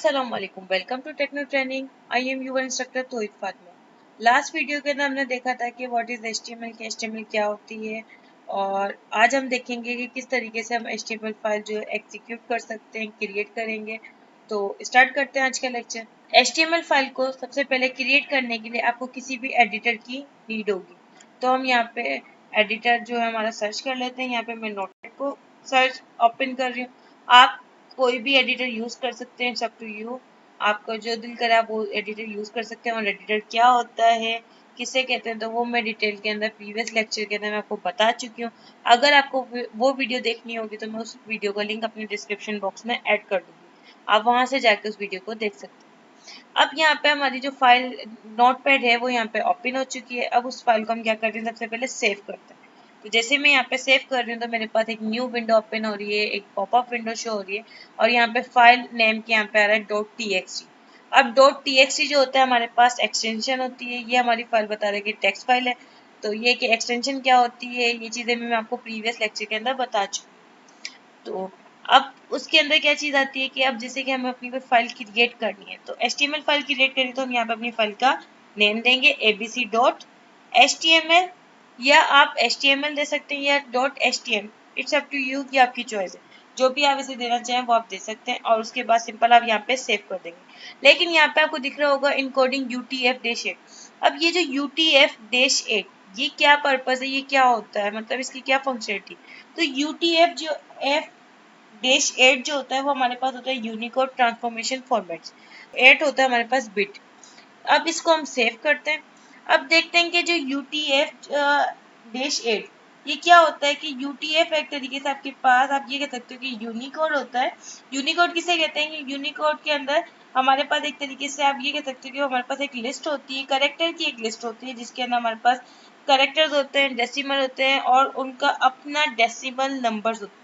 अस्सलाम वालेकुम, welcome to techno training. I am your instructor Tohid Fatima. Last video के अंदर हमने देखा था कि व्हाट इज एचटीएमएल की एचटीएमएल क्या होती है, और आज हम देखेंगे कि किस तरीके से हम एचटीएमएल फाइल जो एग्जीक्यूट कर सकते हैं, क्रिएट करेंगे। तो स्टार्ट करते हैं आज का लेक्चर। एचटीएमएल फाइल को सबसे पहले क्रिएट करने के लिए आपको किसी भी एडिटर की नीड होगी। तो हम यहाँ पे एडिटर जो है हमारा सर्च कर लेते हैं। यहाँ पे मैं नोटपैड को सर्च ओपन कर रही हूँ। आप कोई भी एडिटर यूज कर सकते हैं, अप टू यू। आपको जो दिल करे आप वो एडिटर यूज कर सकते हैं। और एडिटर क्या होता है, किसे कहते हैं, तो वो मैं डिटेल के अंदर प्रीवियस लेक्चर के अंदर मैं आपको बता चुकी हूँ। अगर आपको वो वीडियो देखनी होगी तो मैं उस वीडियो का लिंक अपने डिस्क्रिप्शन बॉक्स में ऐड कर दूंगी, आप वहां से जाकर उस वीडियो को देख सकते हैं। अब यहाँ पे हमारी जो फाइल नोटपैड है वो यहाँ पे ओपन हो चुकी है। अब उस फाइल को हम क्या करते हैं, सबसे पहले सेव करते हैं। तो जैसे मैं यहाँ पे सेव कर रही हूँ तो मेरे पास एक न्यू विंडो ओपन हो रही है, एक पॉपअप विंडो शो हो रही है, और यहाँ पे फाइल नेम के यहाँ पे आ रहा है .txt। अब .txt जो होता है हमारे पास एक्सटेंशन होती है, ये हमारी फाइल बता रहा है कि टेक्स्ट फाइल है। तो ये कि एक्सटेंशन क्या होती है, ये चीजें मैं आपको प्रीवियस लेक्चर के अंदर बता चुकी हूँ। तो अब उसके अंदर क्या चीज आती है कि अब जैसे कि हमें अपनी कोई फाइल क्रिएट करनी है, तो HTML फाइल क्रिएट करें तो हम यहाँ पे अपनी फाइल का नेम देंगे abc.html, या आप HTML दे सकते हैं या .html, it's up to you, की आपकी चॉइस है। जो भी आप इसे देना चाहें वो आप दे सकते हैं, और उसके बाद सिंपल आप यहाँ पे सेव कर देंगे। लेकिन यहाँ पे आपको दिख रहा होगा इनकोडिंग UTF-8। अब ये जो UTF-8 ये क्या पर्पज है, ये क्या होता है, मतलब इसकी क्या फंक्शनलिटी। तो UTF जो F-8 जो होता है वो हमारे पास होता है यूनिकोड ट्रांसफॉर्मेशन फॉर्मेट। 8 होता है हमारे पास बिट। अब इसको हम सेव करते हैं। अब देखते हैं कि जो UTF-8 ये क्या होता है कि UTF एक तरीके से आपके पास आप ये कह सकते हो कि यूनिकोड होता है। यूनिकोड किसे कहते हैं कि यूनिकोड के अंदर हमारे पास एक तरीके से आप ये कह सकते हो कि हमारे पास एक लिस्ट होती है, करेक्टर की एक लिस्ट होती है, जिसके अंदर हमारे पास करेक्टर्स होते हैं, डेसिमल होते हैं, और उनका अपना डेसिमल नंबर्स होते हैं।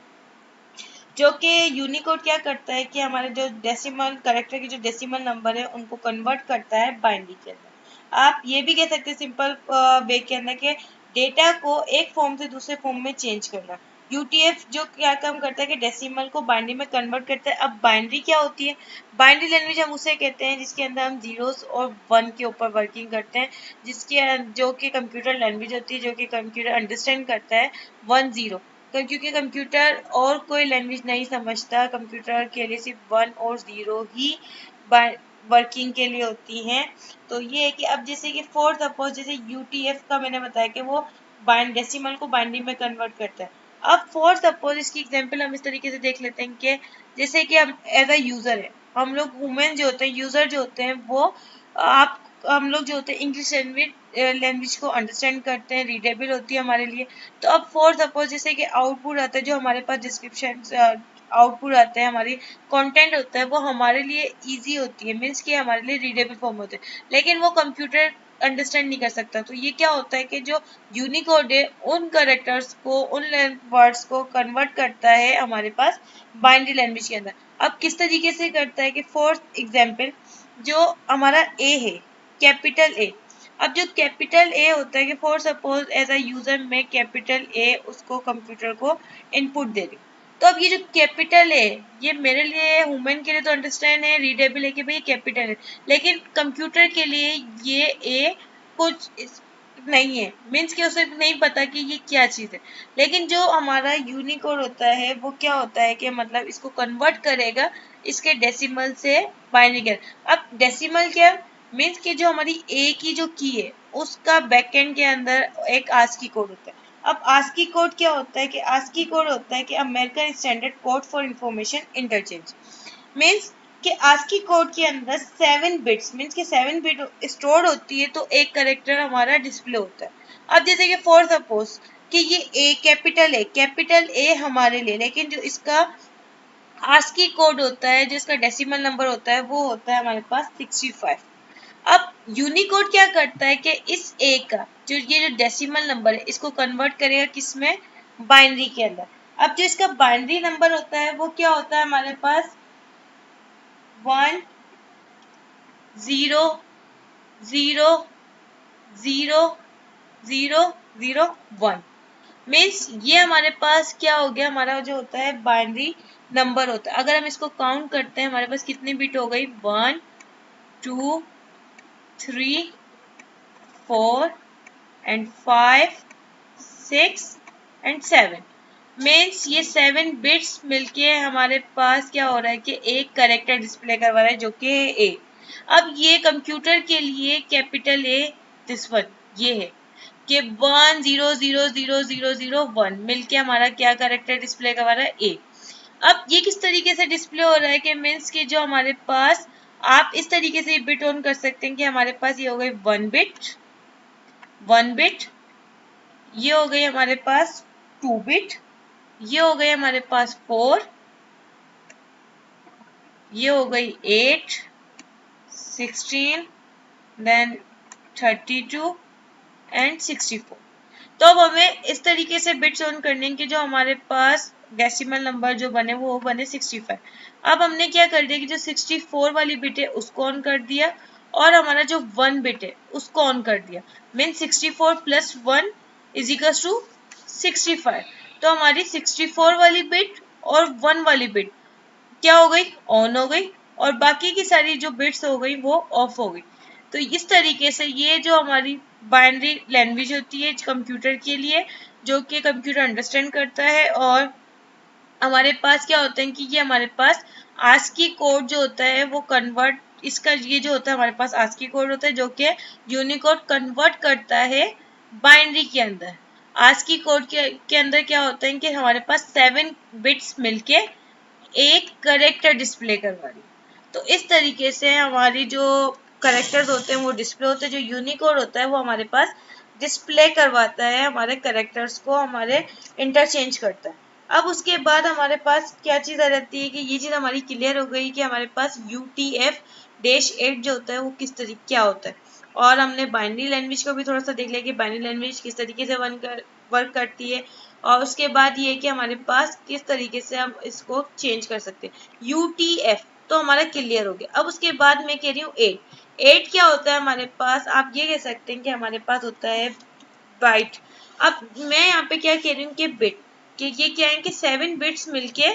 जो कि यूनिकोड क्या करता है कि हमारे जो डेसिमल करेक्टर के जो डेसिमल नंबर है उनको कन्वर्ट करता है बाइनरी के अंदर। आप ये भी कह सकते हैं सिंपल वे के अंदर के डेटा को एक फॉर्म से दूसरे फॉर्म में चेंज करना। यूटीएफ जो क्या काम करता है कि डेसिमल को बाइनरी में कन्वर्ट करता है। अब बाइनरी क्या होती है, बाइनरी लैंग्वेज हम उसे कहते हैं जिसके अंदर हम जीरोस और वन के ऊपर वर्किंग करते हैं, जिसके जो कि कंप्यूटर लैंग्वेज होती है, जो कि कंप्यूटर अंडरस्टैंड करता है 1-0। क्योंकि कंप्यूटर और कोई लैंग्वेज नहीं समझता, कंप्यूटर के लिए सिर्फ 1 और 0 ही वर्किंग के लिए होती हैं। तो ये है कि अब जैसे कि फॉर सपोज जैसे यूटीएफ का मैंने बताया कि वो डेसिमल को बाइनरी में कन्वर्ट करता है। अब फॉर सपोज इसकी एग्जांपल हम इस तरीके से देख लेते हैं कि जैसे कि हम एज अ यूजर है, हम लोग वुमेन जो होते हैं, यूजर जो होते हैं, वो आप हम लोग जो होते हैं इंग्लिश लैंग्वेज को अंडरस्टैंड करते हैं, रीडेबल होती है हमारे लिए। तो अब फॉर सपोज जैसे कि आउटपुट आता है, जो हमारे पास डिस्क्रिप्शन आउटपुट आता है, हमारी कंटेंट होता है, वो हमारे लिए इजी होती है, मीन्स कि हमारे लिए रीडेबल फॉर्म होते हैं, लेकिन वो कंप्यूटर अंडरस्टैंड नहीं कर सकता। तो ये क्या होता है कि जो यूनिकोड है उन करेक्टर्स को, उन वर्ड्स को कन्वर्ट करता है हमारे पास बाइनरी लैंग्वेज के अंदर। अब किस तरीके से करता है कि फॉर एग्जाम्पल जो हमारा ए है, कैपिटल ए। अब जो कैपिटल ए होता है कि for suppose as a user में कैपिटल ए उसको कंप्यूटर को इनपुट दे रही, तो अब ये जो कैपिटल है ये मेरे लिए ह्यूमन के लिए तो अंडरस्टैंड है, रीडेबल है कि भाई कैपिटल है, लेकिन कंप्यूटर के लिए ये ए कुछ नहीं है, मीन्स कि उसे नहीं पता कि ये क्या चीज है। लेकिन जो हमारा यूनिकोड होता है वो क्या होता है कि मतलब इसको कन्वर्ट करेगा इसके डेसिमल से बाइनरी के। अब डेसिमल क्या मीन्स कि जो हमारी ए की जो की है उसका बैकएंड के अंदर एक आस्की कोड होता है। अब आस्की कोड क्या होता है कि आस्की कोड होता है कि American standard code for information interchange, means कि आस्की कोड के अंदर 7 बिट्स मीन्स कि 7 बिट स्टोर होती है, तो एक करेक्टर हमारा डिस्प्ले होता है। अब जैसे कि फॉर सपोज कि ये ए कैपिटल है, कैपिटल ए हमारे लिए, लेकिन जो इसका आस्की कोड होता है, जो इसका डेसिमल नंबर होता है वो होता है हमारे पास 65। अब यूनिकोड क्या करता है कि इस ए का जो ये जो डेसिमल नंबर है इसको कन्वर्ट करेगा किसमें, बाइनरी के अंदर। अब जो इसका बाइनरी नंबर होता है वो क्या होता है हमारे पास 1 0 0 0 0 0 1। मीन्स ये हमारे पास क्या हो गया, हमारा जो होता है बाइनरी नंबर होता है। अगर हम इसको काउंट करते हैं हमारे पास कितनी बिट हो गई, 1 2 3 4 एंड 5 6 एंड 7। मीन्स ये 7 बिट्स मिलके हमारे पास क्या हो रहा है कि एक करेक्टर डिस्प्ले करवा रहा है जो कि ए। अब ये कंप्यूटर के लिए कैपिटल ए दिस वन ये है कि 1 0 0 0 0 0 1 मिलके हमारा क्या करेक्टर डिस्प्ले करवा रहा है, ए। अब ये किस तरीके से डिस्प्ले हो रहा है कि मीन्स कि जो हमारे पास आप इस तरीके से बिट ऑन कर सकते हैं कि हमारे पास ये हो गई 1 बिट, ये हो गई हमारे पास 2 बिट, ये हो गई हमारे पास 4, ये हो गई 8 16 देन 32 एंड 64। तो अब हमें इस तरीके से बिट्स ऑन करने के जो हमारे पास डेसिमल नंबर जो बने वो बने 65। अब हमने क्या कर दिया कि जो 64 वाली बिट है उसको ऑन कर दिया और हमारा जो 1 बिट है उसको ऑन कर दिया। Mean 64 plus 1 is equals to 65। तो हमारी 64 वाली बिट और 1 वाली बिट क्या हो गई, ऑन हो गई, और बाकी की सारी जो बिट्स हो गई वो ऑफ हो गई। तो इस तरीके से ये जो हमारी बाइनरी लैंग्वेज होती है कंप्यूटर के लिए, जो कि कंप्यूटर अंडरस्टैंड करता है, और हमारे पास क्या होता है कि ये हमारे पास आस्की कोड जो होता है वो कन्वर्ट, इसका ये जो होता है हमारे पास आस्की कोड होता है जो कि यूनिकोड कन्वर्ट करता है बाइनरी के अंदर। आस्की कोड के अंदर क्या होता है कि हमारे पास 7 बिट्स मिलके एक करेक्टर डिस्प्ले करवा रही। तो इस तरीके से हमारी जो करेक्टर्स होते हैं वो डिस्प्ले होते हैं, जो यूनिकोड होता है वो हमारे पास डिस्प्ले करवाता है हमारे करेक्टर्स को, हमारे इंटरचेंज करता है। अब उसके बाद हमारे पास क्या चीज़ आ जाती है कि ये चीज़ हमारी क्लियर हो गई कि हमारे पास UTF-8 जो होता है वो किस तरीके क्या होता है, और हमने बाइनरी लैंग्वेज को भी थोड़ा सा देख लिया कि बाइनरी लैंग्वेज किस तरीके से वर्क करती है, और उसके बाद ये कि हमारे पास किस तरीके से हम इसको चेंज कर सकते हैं। UTF तो हमारा क्लियर हो गया। अब उसके बाद मैं कह रही हूँ 8 क्या होता है हमारे पास, आप ये कह सकते हैं कि हमारे पास होता है बाइट। अब मैं यहाँ पे क्या कह रही हूँ कि बिट, कि ये क्या है कि 7 बिट्स मिलके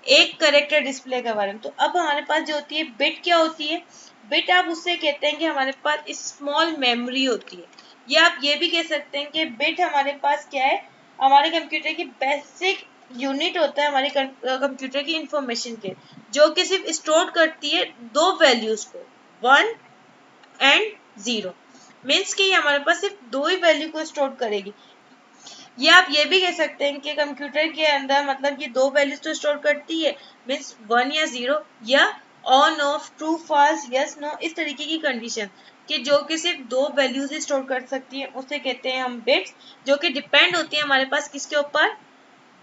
एक करेक्टर डिस्प्ले करवा रहे हैं। तो अब हमारे पास जो होती है बिट क्या होती है, बिट आप उससे कहते हैं कि हमारे पास स्मॉल मेमोरी होती है, या आप ये भी कह सकते हैं कि बिट हमारे पास क्या है, हमारे कंप्यूटर की बेसिक यूनिट होता है हमारे कंप्यूटर की इंफॉर्मेशन के, जो कि सिर्फ स्टोर करती है दो वैल्यूज को, 1 एंड 0। मीन्स कि हमारे पास सिर्फ दो ही वैल्यू को स्टोर करेगी। या आप ये भी कह सकते हैं कि कंप्यूटर के अंदर मतलब ये दो वैल्यूज तो स्टोर करती है, मीन्स 1 या 0, या on off true false yes no, इस तरीके की कंडीशन कि जो कि सिर्फ दो वैल्यूज ही स्टोर कर सकती है, उसे कहते हैं हम बिट्स, जो कि डिपेंड होती है हमारे पास किसके ऊपर,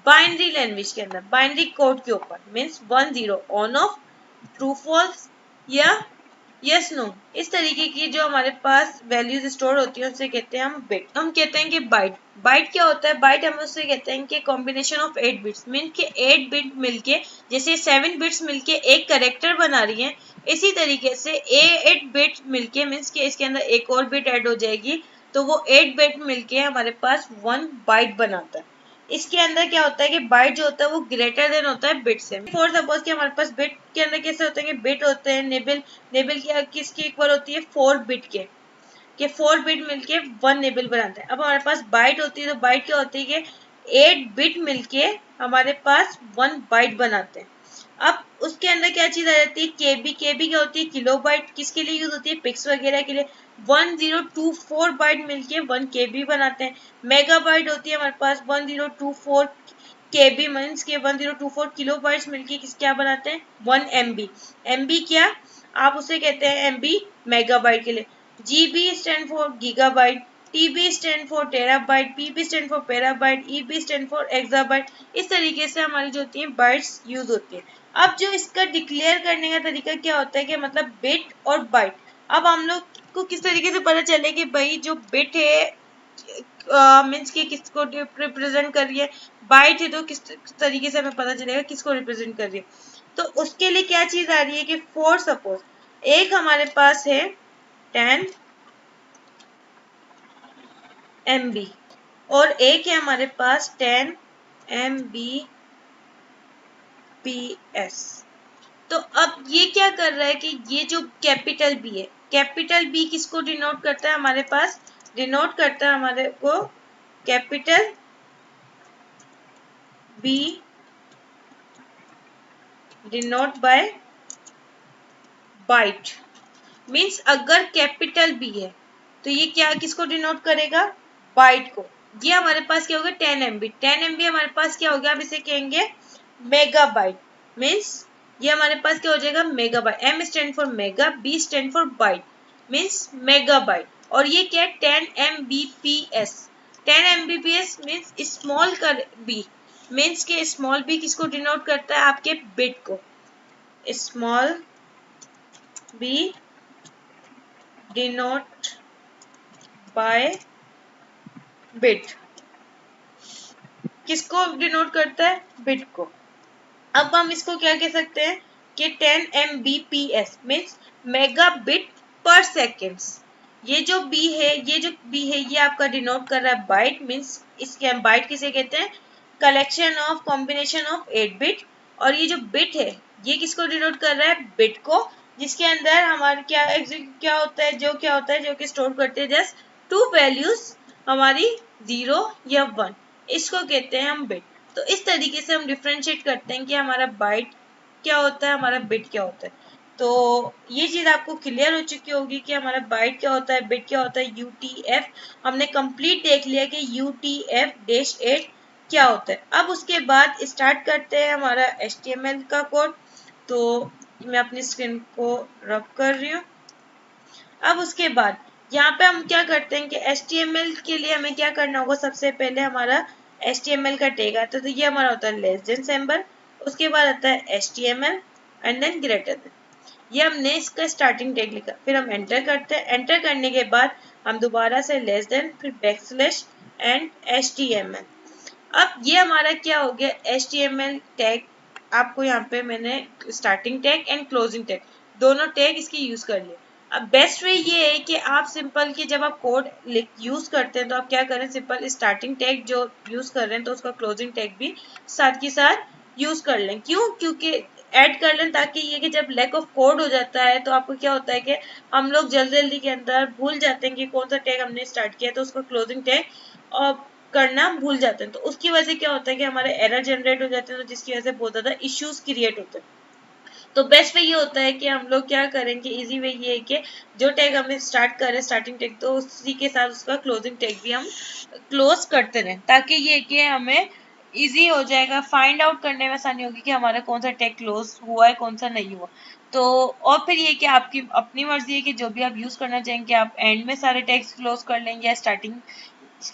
बाइनरी लैंग्वेज के अंदर, बाइनरी कोड के ऊपर। Means 1 0 on off true false या यस नो, इस तरीके की जो हमारे पास वैल्यूज स्टोर होती है उसे कहते हैं हम बिट। हम कहते हैं कि बाइट, बाइट क्या होता है, बाइट हम उससे कहते हैं कि कॉम्बिनेशन ऑफ 8 बिट्स, मीन के 8 बिट मिलके, जैसे 7 बिट्स मिलके एक करेक्टर बना रही है, इसी तरीके से 8 बिट मिलके मीन्स के इसके अंदर एक और बिट ऐड हो जाएगी, तो वो 8 बिट मिलके हमारे पास 1 बाइट बनाता है। इसके अंदर क्या होता है कि बाइट जो होता है वो ग्रेटर देन होता है बिट से। फॉर सपोज कि हमारे पास बिट के अंदर कैसे होते हैं कि बिट होते हैं नेबल, नेबल किसकी इक्वल होती है 4 बिट के 4 बिट मिलके 1 नेबल बनाते हैं। अब हमारे पास बाइट होती है, तो बाइट क्या होती है कि 8 बिट मिलके हमारे पास 1 बाइट बनाते हैं। अब उसके अंदर क्या चीज आ जाती है, केबी, केबी क्या होती है किलो बाइट, किसके लिए यूज होती है, पिक्स वगैरह के लिए। 1024 बाइट मिलके 1 केबी बनाते हैं। मेगा बाइट होती है हमारे पास 1024 केबी मीन्स के 1024 किलो बाइट्स मिलके क्या बनाते हैं, 1 MB। MB क्या, आप उसे कहते हैं MB मेगाबाइट के लिए। GB stand for gigabyte, TB stand for terabyte, PB stand for petabyte, EB stand for exabyte. इस तरीके से हमारी जो होती है बाइट्स यूज होती है। अब जो इसका डिक्लेयर करने का तरीका क्या होता है कि मतलब बिट और बाइट। अब हम लोग को किस तरीके से पता चले कि भाई जो बिट है मीन्स कि किसको रिप्रेजेंट कर रही है, बाइट है तो किस तरीके से हमें पता चलेगा किसको रिप्रेजेंट कर रही है। तो उसके लिए क्या चीज आ रही है कि फॉर सपोज एक हमारे पास है 10 MB, और एक है हमारे पास 10 Mbps। तो अब ये क्या कर रहा है कि ये जो कैपिटल बी है, कैपिटल बी किसको डिनोट करता है, हमारे पास डिनोट करता है हमारे को capital B denote by byte. Means अगर कैपिटल बी है तो ये क्या किसको डिनोट करेगा, बाइट को। ये हमारे पास क्या होगा 10 MB। 10 MB हमारे पास क्या हो गया, अब इसे कहेंगे मेगाबाइट। मीन्स ये हमारे पास क्या हो जाएगा megabyte. M stand for mega, B stand for byte, means megabyte. और ये क्या है 10 Mbps। 10 Mbps मीन्स स्मॉल का बी, मीन्स के स्मॉल बी किसको डिनोट करता है, आपके बिट को। Small B denote by bit, किसको डिनोट करता है, बिट को। अब हम इसको क्या कह सकते हैं कि 10 Mbps मीन्स मेगा बिट पर सेकेंड्स। ये जो बी है, ये आपका डिनोट कर रहा है बाइट। मीन्स इसके हम बाइट किसे कहते हैं, collection of combination of 8 bit. और ये जो बिट है ये किसको डिनोट कर रहा है, बिट को, जिसके अंदर हमारे क्या होता है, जो कि स्टोर करते हैं जस्ट 2 वैल्यूज हमारी 0 या 1, इसको कहते हैं हम बिट। तो इस तरीके से हम डिफ्रेंशिएट करते हैं कि हमारा बाइट क्या होता है, हमारा बिट क्या होता है। तो ये चीज आपको क्लियर हो चुकी होगी कि हमारा बाइट क्या होता है, बिट क्या होता है, यूटीएफ हमने कंप्लीट देख लिया कि UTF-8 क्या होता है। अब उसके बाद स्टार्ट करते हैं हमारा HTML का कोड। तो मैं अपनी स्क्रीन को रब कर रही हूँ। अब उसके बाद यहाँ पे हम क्या करते हैं कि HTML के लिए हमें क्या करना होगा, सबसे पहले हमारा HTML का टैग आता है। तो ये हमारा होता है लेस देन सिंबल, उसके बाद आता है HTML and then greater than. ये हमने इसका स्टार्टिंग टैग लिखा, फिर हम एंटर करते हैं। एंटर करने के बाद हम दोबारा से लेस देन, फिर बैकस्लैश एंड HTML। अब ये हमारा क्या हो गया HTML टैग। आपको यहाँ पे मैंने starting tag and closing tag दोनों टैग इसके यूज कर लिए। अब बेस्ट वे ये है कि आप सिंपल कि जब आप कोड यूज करते हैं तो आप क्या करें, सिंपल स्टार्टिंग टैग जो यूज कर रहे हैं तो उसका क्लोजिंग टैग भी साथ के साथ यूज कर लें। क्यों, क्योंकि ऐड कर लें ताकि ये कि जब लैक ऑफ कोड हो जाता है तो आपको क्या होता है कि हम लोग जल्दी जल्दी के अंदर भूल जाते हैं कि कौन सा टैग हमने स्टार्ट किया, तो उसका क्लोजिंग टैग और करना भूल जाते हैं। तो उसकी वजह से क्या होता है कि हमारे एरर जनरेट हो जाते हैं, तो जिसकी वजह से बहुत ज़्यादा इश्यूज क्रिएट होते हैं। तो बेस्ट वे ये होता है कि हम लोग क्या करेंगे, इजी वे ये है कि जो टैग हमें स्टार्ट करें स्टार्टिंग टैग, तो उसी के साथ उसका क्लोजिंग टैग भी हम क्लोज करते रहें, ताकि ये कि हमें इजी हो जाएगा, फाइंड आउट करने में आसानी होगी कि हमारा कौन सा टैग क्लोज हुआ है, कौन सा नहीं हुआ। तो और फिर ये कि आपकी अपनी मर्जी है कि जो भी आप यूज करना चाहेंगे, आप एंड में सारे टैग्स क्लोज कर लेंगे या स्टार्टिंग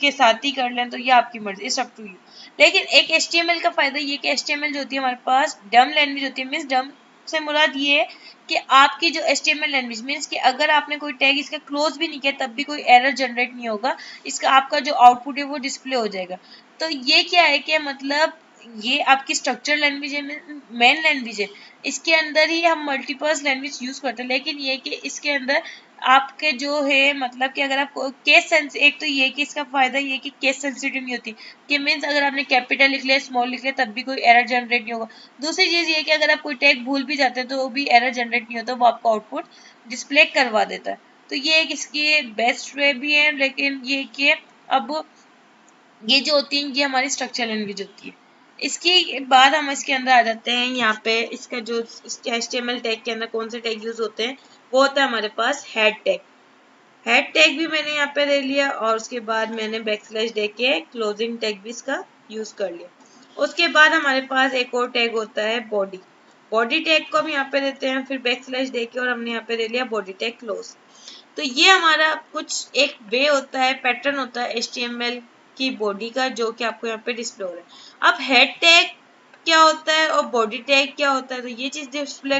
के साथ ही कर लें, तो ये आपकी मर्जी, इट्स अप टू यू। लेकिन एक HTML का फायदा ये कि HTML जो होती है हमारे पास डम लैंग्वेज होती है। मीन्स डम से मुराद ये है कि आपकी जो HTML लैंग्वेज मीन्स कि अगर आपने कोई टैग इसका क्लोज भी नहीं किया तब भी कोई एरर जनरेट नहीं होगा, इसका आपका जो आउटपुट है वो डिस्प्ले हो जाएगा। तो ये क्या है कि मतलब ये आपकी स्ट्रक्चर लैंग्वेज है, मेन लैंग्वेज है, इसके अंदर ही हम मल्टीपर्पज लैंग्वेज यूज करते हैं। लेकिन ये कि इसके अंदर आपके जो है मतलब कि अगर आप केस सेंस, एक तो ये कि इसका फायदा ये कि केस सेंसिटिव नहीं होती, कि मीन्स अगर आपने कैपिटल लिख लिया स्मॉल लिख लिया तब भी कोई एरर जनरेट नहीं होगा। दूसरी चीज ये कि अगर आप कोई टैग भूल भी जाते हैं तो वो भी एरर जनरेट नहीं होता, वो आपका आउटपुट डिस्प्ले करवा देता है। तो ये एक इसकी बेस्ट वे भी है। लेकिन ये कि अब ये जो होती है ये हमारी स्ट्रक्चर लैंग्वेज होती है। इसके बाद हम इसके अंदर आ जाते हैं, यहाँ पे इसका जो HTML टैग के अंदर कौन से टैग यूज होते हैं, वो होता है हमारे पास हेड टैग। हेड टैग भी मैंने यहाँ पे ले लिया और उसके बाद मैंने बैकस्लैश दे के क्लोजिंग टैग भी इसका यूज कर लिया। उसके बाद हमारे पास एक और टैग होता है बॉडी। बॉडी टैग को हम यहाँ पे देते हैं, फिर बैकस्लैश दे के, और हमने यहाँ पे दे लिया बॉडी टैग क्लोज। तो ये हमारा कुछ एक वे होता है, पैटर्न होता है HTML की बॉडी का, जो कि आपको यहाँ पे डिस्प्ले हो रहा है। अब हेड टैग क्या होता है और बॉडी टैग क्या होता है, तो ये चीज डिस्प्ले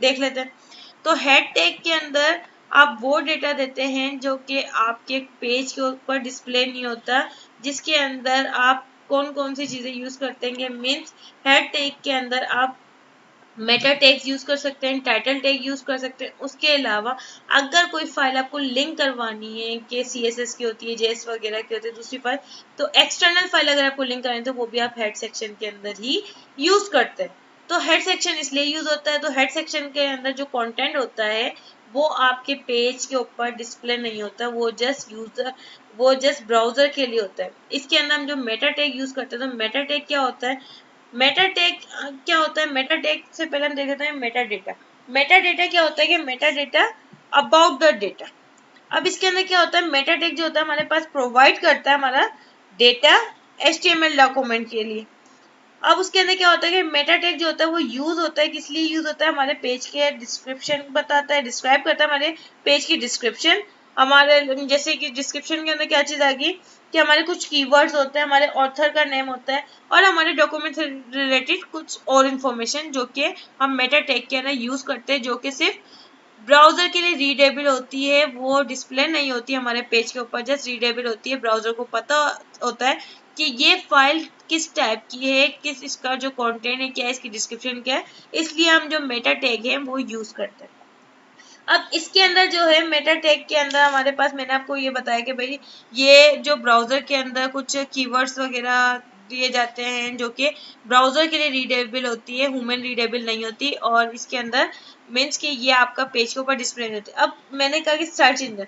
देख लेते हैं। तो हेड टैग के अंदर आप वो डेटा देते हैं जो कि आपके पेज के ऊपर डिस्प्ले नहीं होता, जिसके अंदर आप कौन कौन सी चीजें यूज करते हैं। मीन्स हेड टैग के अंदर आप मेटा टैग्स यूज कर सकते हैं, टाइटल टैग यूज कर सकते हैं। उसके अलावा अगर कोई फाइल आपको लिंक करवानी है कि CSS की होती है, JS वगैरह की होती है दूसरी फाइल, तो एक्सटर्नल फाइल अगर आपको लिंक करनी है तो वो भी आप हेड सेक्शन के अंदर ही यूज करते हैं। तो हेड सेक्शन इसलिए यूज होता है, तो हेड सेक्शन के अंदर जो कंटेंट होता है वो आपके पेज के ऊपर डिस्प्ले नहीं होता, वो जस्ट ब्राउजर के लिए होता है। इसके अंदर हम जो मेटा टैग यूज करते हैं, तो मेटा टैग क्या होता है, मेटा टैग क्या होता है, मेटा टैग से पहले हम देख लेते हैं मेटा डेटा। मेटा डेटा क्या होता है कि Meta data about the data. अब इसके अंदर क्या होता है, मेटा टैग जो होता है हमारे पास प्रोवाइड करता है हमारा डेटा HTML डॉक्यूमेंट के लिए। अब उसके अंदर क्या होता है कि मेटा टैग जो होता है वो यूज होता है, किस लिए यूज होता है, हमारे पेज के डिस्क्रिप्शन बताता है, डिस्क्राइब करता है हमारे पेज की डिस्क्रिप्शन। हमारे जैसे कि डिस्क्रिप्शन के अंदर क्या चीज आ गई कि हमारे कुछ कीवर्ड्स होते हैं, हमारे ऑथर का नेम होता है और हमारे डॉक्यूमेंट से रिलेटेड कुछ और इन्फॉर्मेशन जो कि हम मेटा टैग के अंदर यूज करते हैं, जो कि सिर्फ ब्राउजर के लिए रीडेबल होती है, वो डिस्प्ले नहीं होती हमारे पेज के ऊपर, जस्ट रीडेबल होती है। ब्राउजर को पता होता है कि ये फाइल किस टाइप की है, किस इसका जो कंटेंट है क्या है, इसकी डिस्क्रिप्शन क्या है, इसलिए हम जो मेटा टैग है वो यूज करते हैं। अब इसके अंदर जो है मेटा टैग के अंदर हमारे पास, मैंने आपको ये बताया कि भाई ये जो ब्राउजर के अंदर कुछ कीवर्ड्स वगैरह दिए जाते हैं जो कि ब्राउजर के लिए रीडेबल होती है, ह्यूमन रीडेबल नहीं होती, और इसके अंदर मीन्स कि ये आपका पेज के ऊपर डिस्प्ले नहीं होती। अब मैंने कहा कि सर्च इंजन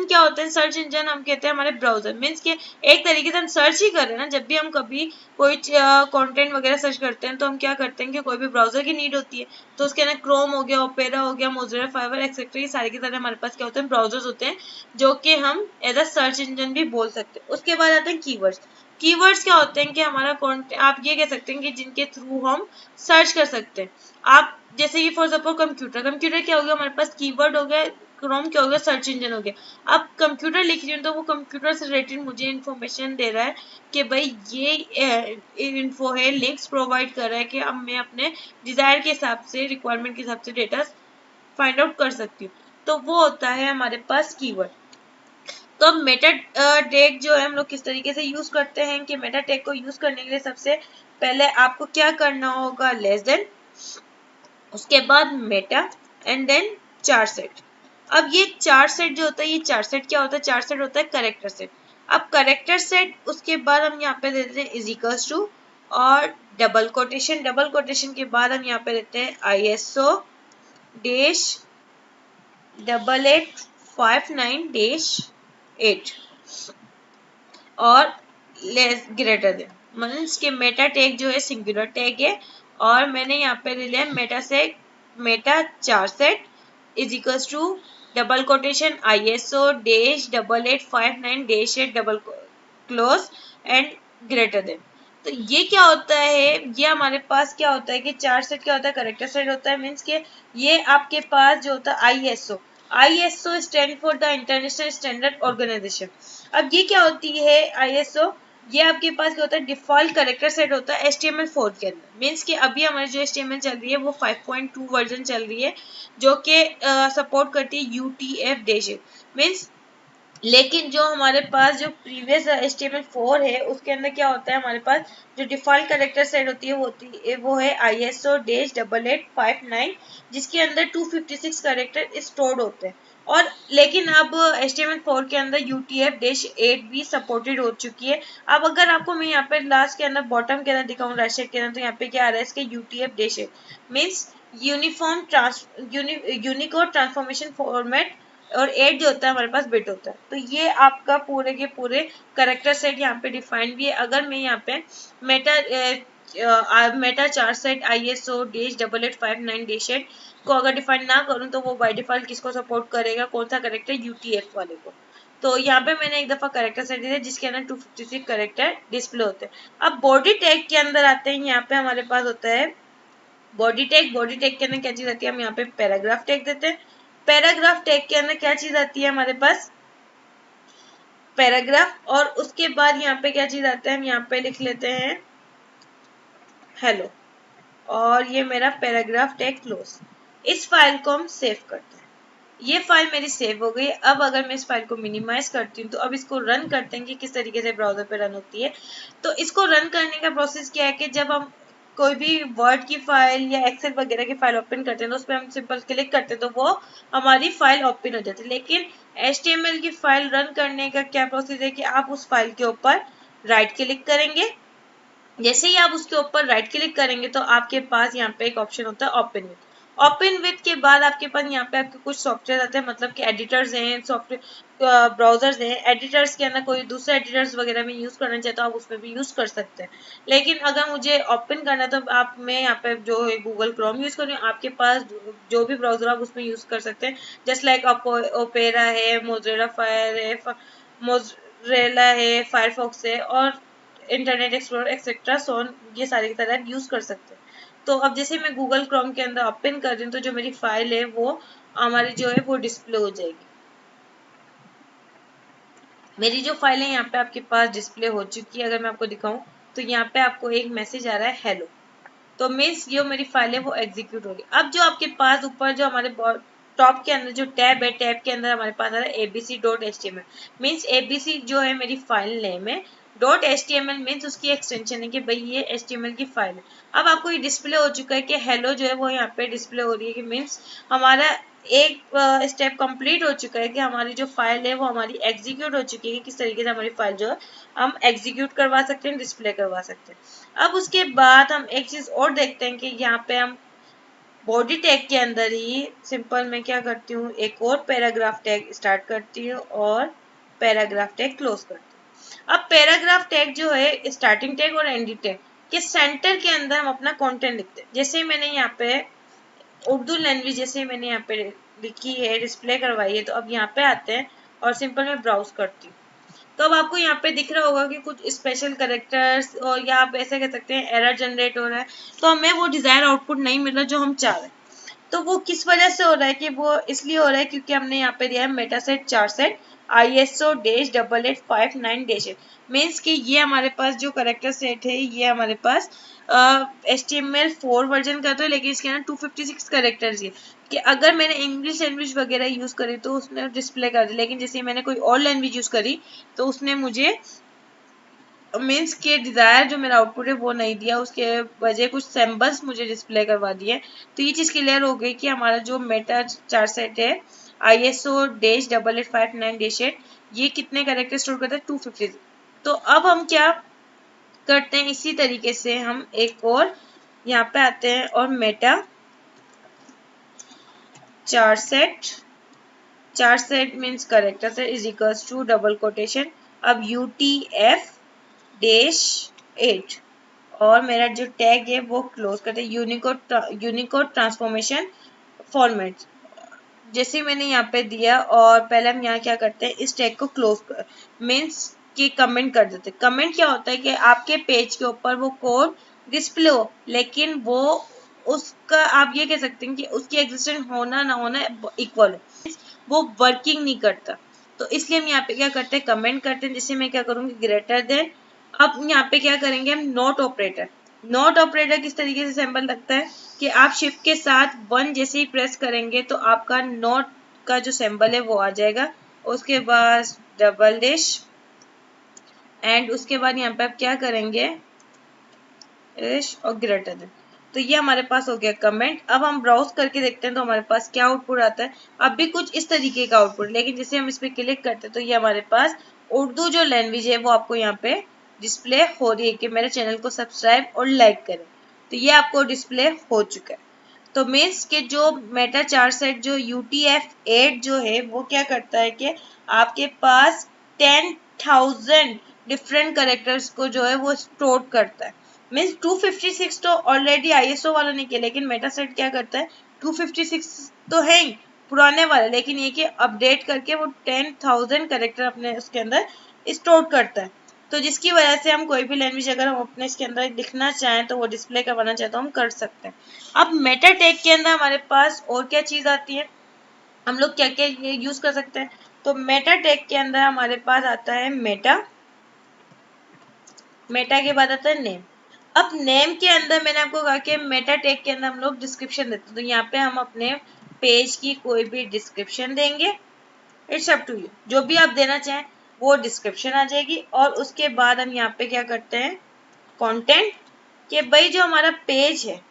क्या होते हैं, सर्च इंजन हम कहते हैं हमारे ब्राउजर, मीन्स के एक तरीके से हम सर्च ही कर रहे हैं ना। जब भी हम कभी कोई कंटेंट वगैरह सर्च करते हैं तो हम क्या करते हैं कि कोई भी ब्राउजर की नीड होती है, तो उसके अंदर क्रोम हो गया, ओपेरा हो गया, मोज़िला फायरफॉक्स एक्सेट्रा, ये सारे के सारे हमारे पास क्या होते हैं, ब्राउजर्स होते हैं जो कि हम एज अ सर्च इंजन भी बोल सकते हैं। उसके बाद आते हैं कीवर्ड्स। कीवर्ड्स क्या होते हैं कि हमारा कंटेंट, आप ये कह सकते हैं कि जिनके थ्रू हम सर्च कर सकते हैं। आप जैसे कि फॉर एग्जाम्पल कंप्यूटर क्या हो गया हमारे पास, कीवर्ड हो गया, क्रोम क्या हो गया, सर्च इंजन हो गया। अब कंप्यूटर लिख रही हूँ तो वो कंप्यूटर से रिलेटेड मुझे इन्फॉर्मेशन दे रहा है कि भाई ये इन्फो है, लिंक्स प्रोवाइड कर रहा है कि अब मैं अपने डिजायर के हिसाब से, रिक्वायरमेंट के हिसाब से डेटा फाइंड आउट कर सकती हूँ। तो वो होता है हमारे पास कीवर्ड। तो अब मेटा टैग जो है हम लोग किस तरीके से यूज करते हैं कि मेटा टैग को यूज करने के लिए सबसे पहले आपको क्या करना होगा, लेस देन, उसके बाद मेटा एंड देन चार सेट। अब ये चार सेट जो होता है, ये चार सेट क्या होता है, चार सेट होता है करेक्टर सेट। अब करेक्टर सेट उसके बाद हम यहाँ पे देते हैं इज इक्वल्स टू और डबल कोटेशन के बाद हम यहाँ पे देते हैं ISO डैश 8859-8 और लेस ग्रेटर देन, मीन्स के मेटा टैग जो है सिंगुलर टैग है और मैंने यहाँ पे ले लिया meta char set is equals to double quotation ISO dash 8859-8 double close and greater than. तो ये क्या होता है, ये हमारे पास क्या होता है कि चार सेट क्या होता है, करेक्टर सेट होता है, मीन्स के ये आपके पास जो होता है ISO stand for the international standard organisation. अब ये क्या होती है ISO, ये आपके पास क्या होता है, डिफॉल्ट करेक्टर सेट होता है HTML4 के अंदर, मीन्स कि अभी हमारी जो HTML चल रही है वो 5.2 वर्जन चल रही है जो कि सपोर्ट करती है UTF-8 मीन्स। लेकिन जो हमारे पास जो प्रीवियस HTML4 है उसके अंदर क्या होता है, हमारे पास जो डिफॉल्ट करेक्टर सेट होती है वो है ISO डैश 8859 जिसके अंदर 256 करेक्टर स्टोर्ड होते हैं। और लेकिन अब HTML4 के अंदर UTF-8 भी सपोर्टेड हो चुकी है। अब अगर आपको मैं यहाँ पे लास्ट के अंदर बॉटम के अंदर दिखाऊँ, राइट साइड के अंदर, तो यहाँ पे क्या आ रहा है इसके UTF-8 means Unicode transformation format, और 8 जो होता है हमारे पास बिट होता है। तो ये आपका पूरे के पूरे करेक्टर सेट यहाँ पे डिफाइंड भी है। अगर मैं यहाँ पे Meta char set ISO dash 8859-8 को अगर डिफाइन ना करूँ तो वो बाय डिफॉल्ट किसको सपोर्ट करेगा, कौन सा करेक्टर, UTF वाले को। तो यहाँ पे मैंने एक दफा करेक्टर सेट दिया जिसके अंदर 256 करेक्टर डिस्प्ले होते हैं। अब बॉडी टैग के अंदर आते हैं, यहाँ पे हमारे पास होता है बॉडी टैग के अंदर क्या चीज आती है, हम यहाँ पे पैराग्राफ टैग देते हैं। पैराग्राफ टैग के अंदर क्या चीज आती है हमारे पास, पैराग्राफ, और उसके बाद यहाँ पे क्या चीज आता है, हम यहाँ पे लिख लेते हैं हेलो, और ये मेरा पैराग्राफ टैग क्लोज। इस फाइल को हम सेव करते हैं। ये फाइल मेरी सेव हो गई। अब अगर मैं इस फाइल को मिनिमाइज करती हूँ तो अब इसको रन करते हैं कि किस तरीके से ब्राउजर पे रन होती है। तो इसको रन करने का प्रोसेस क्या है कि जब हम कोई भी वर्ड की फाइल या एक्सेल वगैरह की फाइल ओपन करते हैं तो उस पर हम सिंपल क्लिक करते हैं तो वो हमारी फाइल ओपन हो जाती है। लेकिन HTML की फाइल रन करने का क्या प्रोसेस है कि आप उस फाइल के ऊपर राइट क्लिक करेंगे। जैसे ही आप उसके ऊपर राइट क्लिक करेंगे तो आपके पास यहाँ पे एक ऑप्शन होता है ओपन विथ। ओपन विथ के बाद आपके पास यहाँ पे आपके कुछ सॉफ्टवेयर आते हैं, मतलब कि एडिटर्स हैं, सॉफ्टवेयर ब्राउजर्स हैं। एडिटर्स के अंदर कोई दूसरे एडिटर्स वगैरह में यूज करना चाहे तो आप उसमें भी यूज कर सकते हैं। लेकिन अगर मुझे ओपन करना है तो आप मैं यहाँ पे जो है गूगल क्रोम यूज कर रही हूँ। आपके पास जो भी ब्राउजर आप उसमें यूज कर सकते हैं, जस्ट लाइक ओपेरा है, मोज़रेला फायर है, मोज़रेला है, फायरफॉक्स है और इंटरनेट एक्सप्लोरर एक्सेट्रा सोन, ये सारे की तरह यूज कर सकते हैं। तो अब जैसे मैं गूगल क्रोम के अंदर ओपन कर रही हूँ तो जो मेरी फाइल है वो हमारी जो है वो डिस्प्ले हो जाएगी। मेरी जो फाइल है यहाँ पे आपके पास डिस्प्ले हो चुकी है। अगर मैं आपको दिखाऊं तो यहाँ पे आपको एक मैसेज आ रहा है हेलो, तो मीन्स ये मेरी फाइल है वो एग्जीक्यूट होगी। अब जो आपके पास ऊपर जो हमारे टॉप के अंदर जो टैब है, टैब के अंदर हमारे पास आ रहा है abc.html, मीन्स abc जो है मेरी फाइल नेम है। .html मीन्स उसकी एक्सटेंशन है कि भाई ये HTML की फाइल है। अब आपको ये डिस्प्ले हो चुका है कि हेलो जो है वो यहाँ पे डिस्प्ले हो रही है कि मीन्स हमारा एक स्टेप कंप्लीट हो चुका है कि हमारी जो फाइल है वो हमारी एग्जीक्यूट हो चुकी है। किस तरीके से हमारी फाइल जो है हम एग्जीक्यूट करवा सकते हैं, डिस्प्ले करवा सकते हैं। अब उसके बाद हम एक चीज और देखते हैं कि यहाँ पे हम बॉडी टैग के अंदर ही सिंपल मैं क्या करती हूँ, एक और पैराग्राफ टैग स्टार्ट करती हूँ और पैराग्राफ टैग क्लोज करती हूँ। अब पैराग्राफ टैग जो है स्टार्टिंग टैग और एंडिंग टैग के सेंटर के अंदर हम अपना कंटेंट लिखते हैं। जैसे मैंने यहाँ पे उर्दू लैंग्वेज जैसे मैंने यहाँ पे लिखी है, डिस्प्ले करवाई है, तो अब यहाँ पे आते हैं और सिंपल मैं ब्राउज करती हूँ। तो अब आपको यहाँ पे दिख रहा होगा कि कुछ स्पेशल करेक्टर्स और या आप ऐसे कह सकते हैं एरर जनरेट हो रहा है, तो हमें वो डिजायर आउटपुट नहीं मिल रहा जो हम चाह रहे हैं। तो वो किस वजह से हो रहा है कि वो इसलिए हो रहा है क्योंकि हमने यहाँ पे दिया है मेटासेट 4 सेट ISO-8859-8 मीन्स कि ये हमारे पास जो करेक्टर सेट है ये हमारे पास HTML4 वर्जन का तो है, लेकिन इसके अंदर 256 करेक्टर्स है कि अगर मैंने इंग्लिश लैंग्वेज वगैरह यूज करी तो उसने डिस्प्ले कर दिया। लेकिन जैसे मैंने कोई और लैंग्वेज यूज करी तो उसने मुझे मीन्स के डिजायर जो मेरा आउटपुट है वो नहीं दिया, उसके वजह कुछ सैम्बल्स मुझे डिस्प्ले करवा दिए। तो ये चीज क्लियर हो गई कि हमारा जो मेटा 4 सेट है ISO-8859-8 ये कितने कैरेक्टर स्टोर करता है, 256। तो अब हम क्या करते हैं, इसी तरीके से हम एक और यहाँ पे आते हैं और meta 4 set means character set is equals to double quotation, अब UTF-8 और मेरा जो टैग है वो क्लोज करते हैं यूनिकोड ट्रांसफॉर्मेशन फॉर्मेट। जैसे मैंने यहाँ पे दिया और पहले हम यहाँ क्या करते हैं, इस टैग को क्लोज कर मीन्स कि कमेंट कर देते हैं। कमेंट क्या होता है कि आपके पेज के ऊपर वो कोड डिस्प्ले हो, लेकिन वो उसका आप ये कह सकते हैं कि उसकी एग्जिस्टेंस होना ना होना इक्वल हो, वो वर्किंग नहीं करता। तो इसलिए हम यहाँ पे क्या करते हैं, कमेंट करते हैं। जैसे मैं क्या करूंगी, ग्रेटर देन। अब यहाँ पे क्या करेंगे हम, नॉट ऑपरेटर। नॉट ऑपरेटर किस तरीके से सिंबल लगता है कि आप शिफ्ट के साथ 1 जैसे ही प्रेस करेंगे तो आपका नॉट का जो सिंबल है वो आ जाएगा। उसके बाद डबल डैश एंड उसके बाद यहाँ पे आप क्या करेंगे, और ग्रेटर देन। तो ये हमारे पास हो गया कमेंट। अब हम ब्राउज करके देखते हैं तो हमारे पास क्या आउटपुट आता है। अब भी कुछ इस तरीके का आउटपुट, लेकिन जैसे हम इस पे क्लिक करते हैं तो ये हमारे पास उर्दू जो लैंग्वेज है वो आपको यहाँ पे डिस्प्ले हो रही है कि मेरे चैनल को सब्सक्राइब और लाइक करें। तो ये आपको डिस्प्ले हो चुका है। तो मीन्स के जो मेटा 4 सेट जो UTF-8 जो है वो क्या करता है कि आपके पास 10,000 डिफरेंट करेक्टर्स को जो है वो स्टोर करता है। मीन्स 256 तो ऑलरेडी ISO वाला नहीं किया, लेकिन मेटासेट क्या करता है, 256 तो है ही पुराने वाले, लेकिन ये कि अपडेट करके वो 10,000 करेक्टर अपने उसके अंदर स्टोर करता है। तो जिसकी वजह से हम कोई भी लैंग्वेज अगर हम अपने इसके अंदर लिखना चाहें तो वो डिस्प्ले करवाना चाहें तो हम कर सकते हैं। अब मेटा टैग के अंदर हमारे पास और क्या चीज आती है, हम लोग क्या क्या यूज कर सकते हैं। तो मेटा टैग के अंदर हमारे पास आता है मेटा के बाद आता है नेम। अब नेम के अंदर मैंने आपको कहा कि मेटा टैग के अंदर हम लोग डिस्क्रिप्शन देते हैं, तो यहाँ पे हम अपने पेज की कोई भी डिस्क्रिप्शन देंगे। इट्स अप टू यू, जो भी आप देना चाहें वो डिस्क्रिप्शन आ जाएगी। और उसके बाद हम यहाँ पे क्या करते हैं, कंटेंट कि भाई जो हमारा पेज है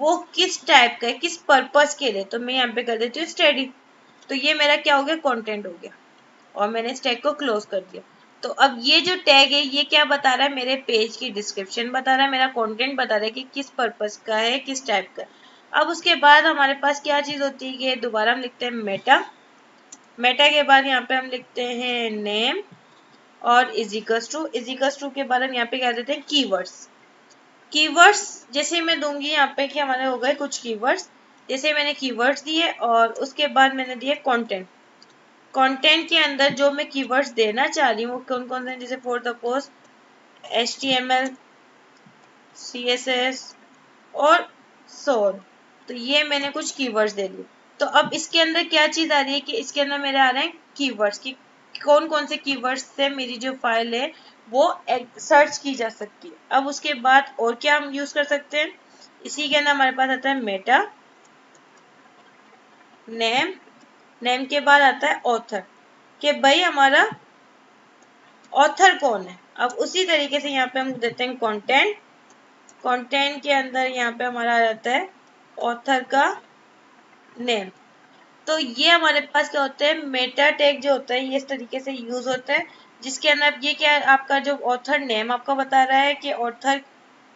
वो किस टाइप का है, किस पर्पस के लिए। तो मैं यहाँ पे कर देती हूँ स्टडी। तो ये मेरा क्या हो गया, कंटेंट हो गया, और मैंने इस टैग को क्लोज कर दिया। तो अब ये जो टैग है ये क्या बता रहा है, मेरे पेज की डिस्क्रिप्शन बता रहा है, मेरा कंटेंट बता रहा है कि किस पर्पस का है, किस टाइप का। अब उसके बाद हमारे पास क्या चीज होती है कि दोबारा हम लिखते हैं मेटा। मेटा के बाद यहाँ पे हम लिखते हैं नेम, और इजिकल्स टू के बाद हम यहाँ पे क्या देते हैं कीवर्ड्स। कीवर्ड्स जैसे मैं दूंगी यहाँ पे कि हमारे हो गए कुछ कीवर्ड्स, जैसे मैंने कीवर्ड्स दिए और उसके बाद मैंने दिए कंटेंट। कंटेंट के अंदर जो मैं कीवर्ड्स देना चाह रही हूँ वो कौन कौन से हैं, जैसे for the post, HTML, CSS और सोन। तो ये मैंने कुछ कीवर्ड्स दे दिए। तो अब इसके अंदर क्या चीज आ रही है कि इसके अंदर मेरे आ रहे हैं कीवर्ड्स की कौन कौन से कीवर्ड्स से मेरी जो फाइल है वो सर्च की जा सकती है। अब उसके बाद और क्या हम यूज कर सकते हैं, इसी के अंदर हमारे पास आता है मेटा, नेम, नेम के बाद आता है ऑथर, कि भाई हमारा ऑथर कौन है। अब उसी तरीके से यहाँ पे हम देते हैं कंटेंट। कंटेंट के अंदर यहाँ पे हमारा आ जाता है ऑथर का नेम। तो ये हमारे पास क्या होता है, मेटा टैग जो होता है ये इस तरीके से यूज होता है, जिसके अंदर ये क्या है, आपका जो ऑथर नेम आपका बता रहा है कि ऑथर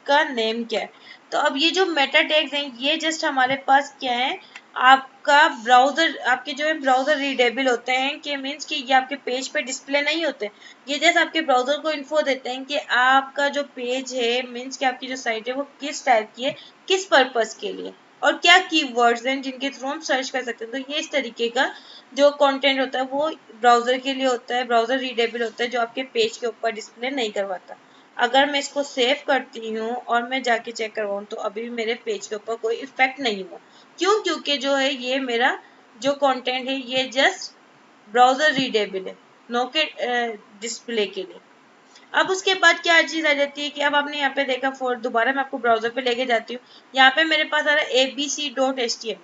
का नेम क्या है। तो अब ये जो मेटा टैग्स हैं ये जस्ट हमारे पास क्या है, आपका ब्राउजर, आपके जो है ब्राउजर रीडेबल होते हैं, कि मीन्स कि ये आपके पेज पे डिस्प्ले नहीं होते। ये जस्ट आपके ब्राउजर को इन्फो देते हैं कि आपका जो पेज है, मीन्स कि आपकी जो साइट है वो किस टाइप की है, किस पर्पस के लिए, और क्या कीवर्ड्स हैं जिनके थ्रू हम सर्च कर सकते हैं। तो ये इस तरीके का जो कंटेंट होता है वो ब्राउजर के लिए होता है, ब्राउजर रीडेबल होता है, जो आपके पेज के ऊपर डिस्प्ले नहीं करवाता। अगर मैं इसको सेव करती हूँ और मैं जाके चेक करवाऊँ तो अभी भी मेरे पेज के ऊपर कोई इफेक्ट नहीं हुआ। क्यों, क्योंकि जो है ये मेरा जो कंटेंट है ये जस्ट ब्राउजर रीडेबल है, नो के डिस्प्ले के लिए। अब उसके बाद क्या चीज आ जाती है कि अब आपने यहाँ पे देखा, फॉर दोबारा मैं आपको ब्राउजर पे लेके जाती हूँ। यहाँ पे मेरे पास आ रहा है abc.html,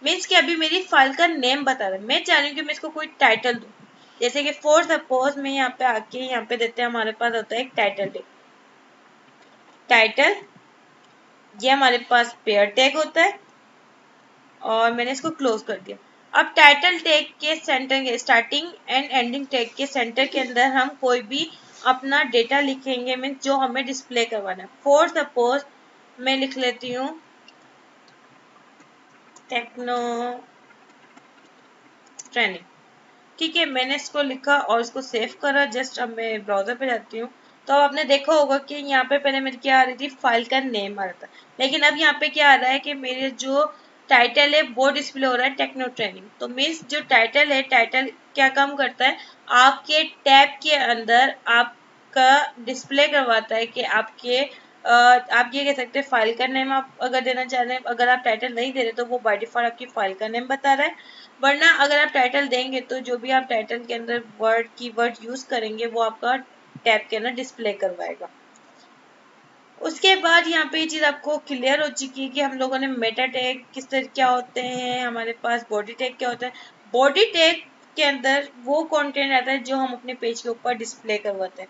मीन्स कि अभी मेरी फाइल का नेम बता रहा है। मैं चाह रही हूँ कि मैं इसको कोई टाइटल दूँ, जैसे कि फॉर सपोज मैं यहाँ पे आके यहाँ पे देते हैं, हमारे पास होता है एक टाइटल टैग। टाइटल ये हमारे पास पेयर टैग होता है, और मैंने इसको क्लोज कर दिया। अब टाइटल टैग के सेंटर के स्टार्टिंग एंड एंडिंग टैग के सेंटर के अंदर हम कोई भी अपना डेटा लिखेंगे, मीन्स जो हमें डिस्प्ले करवाना है। फॉर सपोज मैं लिख लेती हूँ टेक्नो ट्रेनिंग, ठीक है। मैंने इसको लिखा और इसको सेव करा। जस्ट अब मैं ब्राउजर पे जाती हूँ तो अब आपने देखा होगा कि यहाँ पे पहले मेरी क्या आ रही थी, फाइल का नेम आ रहा था, लेकिन अब यहाँ पे क्या आ रहा है कि मेरे जो टाइटल है वो डिस्प्ले हो रहा है टेक्नो ट्रेनिंग। तो मीन्स जो टाइटल है, टाइटल क्या काम करता है, आपके टैब के अंदर आपका डिस्प्ले करवाता है कि आपके आप ये कह सकते हैं फाइल का नेम आप अगर देना चाह रहे हैं। अगर आप टाइटल नहीं दे रहे तो वो बाय डिफॉल्ट आपकी फाइल का नेम बता रहा है, वरना अगर आप टाइटल देंगे तो जो भी आप टाइटल के अंदर वर्ड कीवर्ड यूज करेंगे वो आपका टैब के अंदर डिस्प्ले करवाएगा। उसके बाद यहाँ पे ये चीज आपको क्लियर हो चुकी है कि हम लोगों ने मेटा टैग किस तरह क्या होते हैं, हमारे पास बॉडी टैग क्या होता है। बॉडी टैग के अंदर वो कंटेंट आता है जो हम अपने पेज के ऊपर डिस्प्ले करवाते हैं।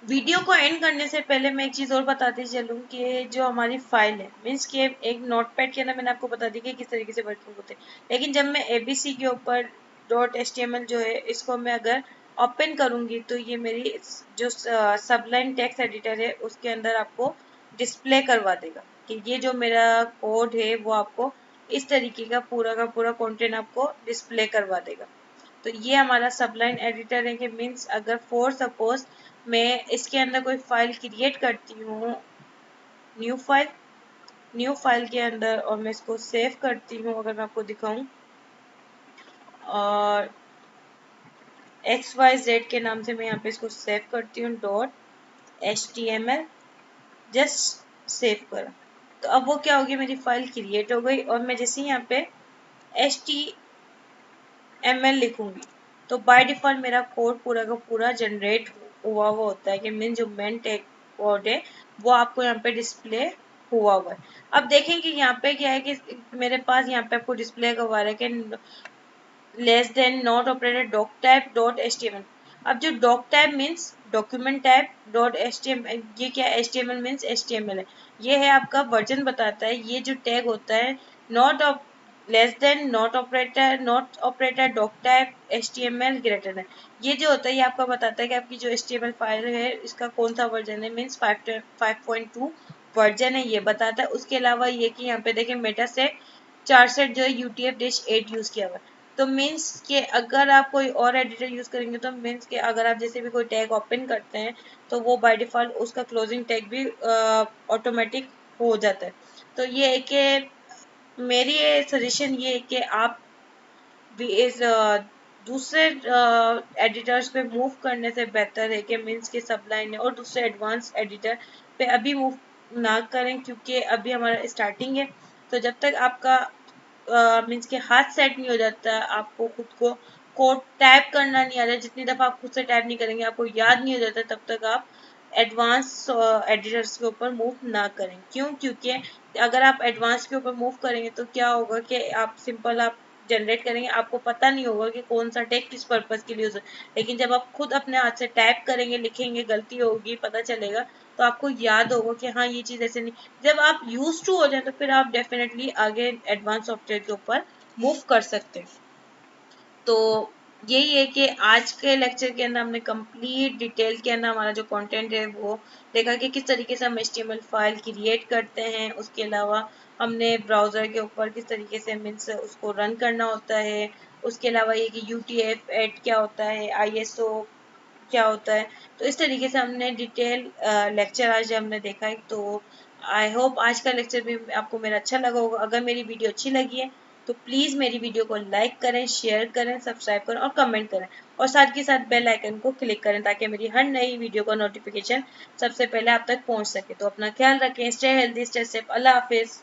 वीडियो को एंड करने से पहले मैं एक चीज और बताती चलूँ कि जो हमारी फाइल है, मीन्स कि एक नोटपैड के अंदर मैंने आपको बता दी कि किस तरीके से वर्किंग होते हैं, लेकिन जब मैं ABC के ऊपर .html जो है इसको मैं अगर ओपन करूंगी तो ये मेरी जो सबलाइन टेक्स्ट एडिटर है उसके अंदर आपको डिस्प्ले करवा देगा कि ये जो मेरा कोड है वो आपको इस तरीके का पूरा कंटेंट आपको डिस्प्ले करवा देगा। तो ये हमारा सबलाइन एडिटर है कि मीन्स अगर फॉर सपोज मैं इसके अंदर कोई फाइल क्रिएट करती हूँ, न्यू फाइल के अंदर, और मैं इसको सेव करती हूँ, अगर मैं आपको दिखाऊं, और XYZ के नाम से मैं यहाँ पे इसको सेव करती हूँ .html, जस्ट सेव करा। तो अब वो क्या होगी, मेरी फाइल क्रिएट हो गई, और मैं जैसे यहाँ पे HTML लिखूंगी तो बाय डिफॉल्ट मेरा कोड पूरा का पूरा जनरेट हुआ हुआ होता है कि मीन जो मेन टैग कोड है वो आपको यहाँ पे डिस्प्ले हुआ हुआ है। अब देखें कि यहाँ पे क्या है कि मेरे पास यहाँ पे आपको डिस्प्ले करवा रहा है कि less than not operator doc type .html। अब जो doc type means document type dot HTML, ये क्या HTML मीन्स HTML है, ये है आपका वर्जन बताता है। ये जो टैग होता है not less than, not operator, doc type, HTML greater than, ये जो होता है ये आपका बताता है कि आपकी जो HTML फाइल है इसका कौन सा वर्जन है, मीन्स 5.2 वर्जन है, ये बताता है। उसके अलावा ये कि यहाँ पे देखें मेटा सेट 4 सेट जो है UTF-8 यूज किया हुआ है। तो मीन्स के अगर आप कोई और एडिटर यूज करेंगे तो मीन्स के अगर आप जैसे भी कोई टैग ओपन करते हैं तो वो बाय डिफॉल्ट उसका क्लोजिंग टैग भी ऑटोमेटिक हो जाता है। तो ये है कि मेरी सजेशन ये है कि आप भी इस दूसरे एडिटर्स पे मूव करने से बेहतर है कि मीन्स के सबलाइन है और दूसरे एडवांस एडिटर पे अभी मूव ना करें, क्योंकि अभी हमारा स्टार्टिंग है। तो जब तक आपका मीन्स के हाथ सेट नहीं हो जाता, आपको खुद को कोड टाइप करना नहीं आ रहा, जितनी दफ़ा आप खुद से टाइप नहीं करेंगे आपको याद नहीं हो जाता, तब तक आप एडवांस एडिटर्स के ऊपर मूव ना करें। क्यों? क्योंकि अगर आप एडवांस के ऊपर मूव करेंगे तो क्या होगा कि आप सिंपल आप जनरेट करेंगे, आपको पता नहीं होगा कि कौन सा टेक्स्ट किस पर्पज के लिए यूज है। लेकिन जब आप खुद अपने हाथ से टाइप करेंगे, लिखेंगे, गलती होगी, पता चलेगा, तो आपको याद होगा कि हाँ ये चीज़ ऐसे नहीं। जब आप यूज टू हो जाए तो फिर आप डेफिनेटली आगे एडवांस सॉफ्टवेयर के ऊपर मूव कर सकते हैं। तो यही है कि आज के लेक्चर के अंदर हमने कंप्लीट डिटेल के अंदर हमारा जो कंटेंट है वो देखा कि किस तरीके से हम HTML फाइल क्रिएट करते हैं। उसके अलावा हमने ब्राउज़र के ऊपर किस तरीके से मीन्स उसको रन करना होता है। उसके अलावा ये कि UTF-8 क्या होता है, ISO क्या होता है। तो इस तरीके से हमने डिटेल लेक्चर आज हमने देखा है। तो आई होप आज का लेक्चर भी आपको मेरा अच्छा लगा होगा। अगर मेरी वीडियो अच्छी लगी है तो प्लीज़ मेरी वीडियो को लाइक करें, शेयर करें, सब्सक्राइब करें और कमेंट करें, और साथ के साथ बेल आइकन को क्लिक करें ताकि मेरी हर नई वीडियो का नोटिफिकेशन सबसे पहले आप तक पहुंच सके। तो अपना ख्याल रखें, स्टे हेल्दी, स्टे सेफ, अल्लाह हाफिज़।